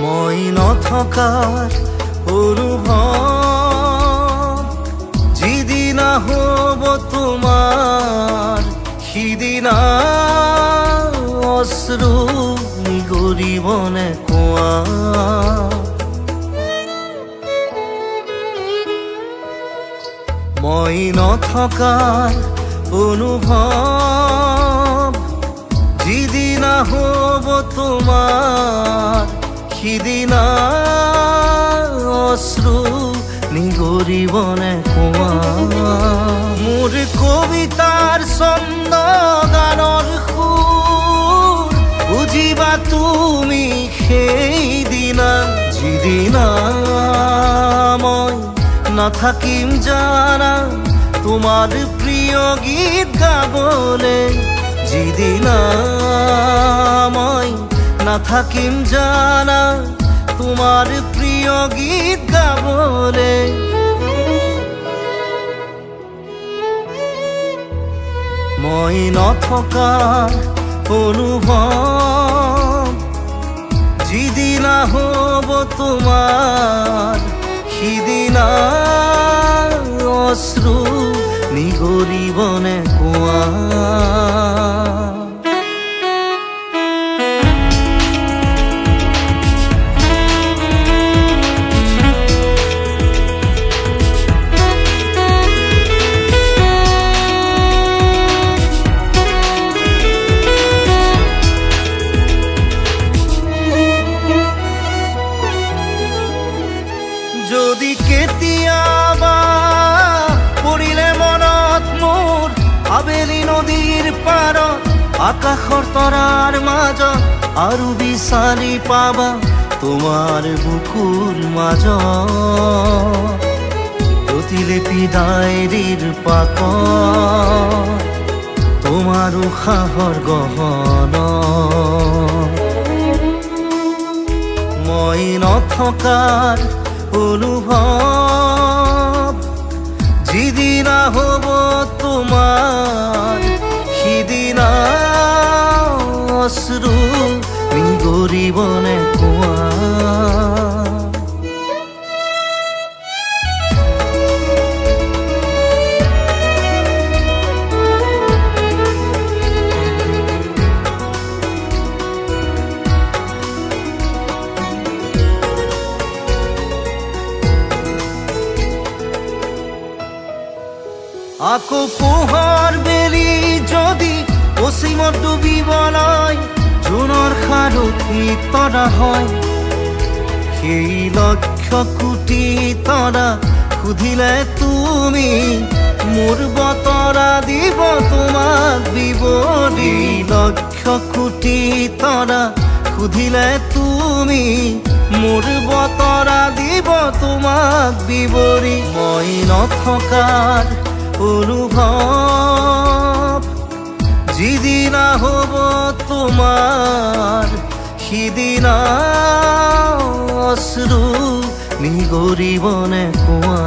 মই নথকাৰ অনুভৱ যিদিনা হ'ব তোমাৰ সিদিনা অশ্ৰু নিগৰিবনে কোৱা। মই নথকাৰ অনুভৱ যিদিনা হ'ব তোমাৰ সিদিনা অশ্ৰু নিগৰিবনে কোৱা। মোৰ কবিতাৰ ছন্দ গানৰ সুৰ বুজিবা তুমি সেইদিনা যিদিনা মই নাথাকিম জানা তোমাৰ প্ৰিয় গীত গাবলে। যিদিনা মই নাথাকিম জানা তোমাৰ প্ৰিয় গীত গাবলে। মই নথকাৰ অনুভৱ যিদিনা হ'ব তোমাৰ সিদিনা অশ্ৰু নিগৰিবনে কোৱা। যদি কেতিয়াবা পৰিলে মনত মোৰ আবেলি নদীৰ পাৰত আকাশৰ তৰাৰ মাজত আৰু বিচাৰি পাবা তোমাৰ বুকুৰ মাজত প্ৰতিলিপি ডায়েৰীৰ পাকত তোমাৰ উশাহৰ গহনা। মই নথকাৰ অনুভৱ যিদিনা হ'ব তোমাৰ সিদিনা অশ্ৰু নিগৰিবনে কোৱা। আকৌ পোহৰ বেলি যদি পশ্চিমত ডুবিবলৈ জোনৰ খাৰুত তৰা হয় সেই লক্ষ কোটি তৰা সুধিলে তুমি মোৰ বতৰা দিব তোমাক বিৱৰি। লক্ষ কোটি তৰা সুধিলে তুমি মোৰ বতৰা দিব তোমাক বিৱৰি। মই নথকাৰ অনুভৱ যিদিনা হ'ব তোমাৰ সিদিনা অশ্ৰু নিগৰিবনে কোৱা।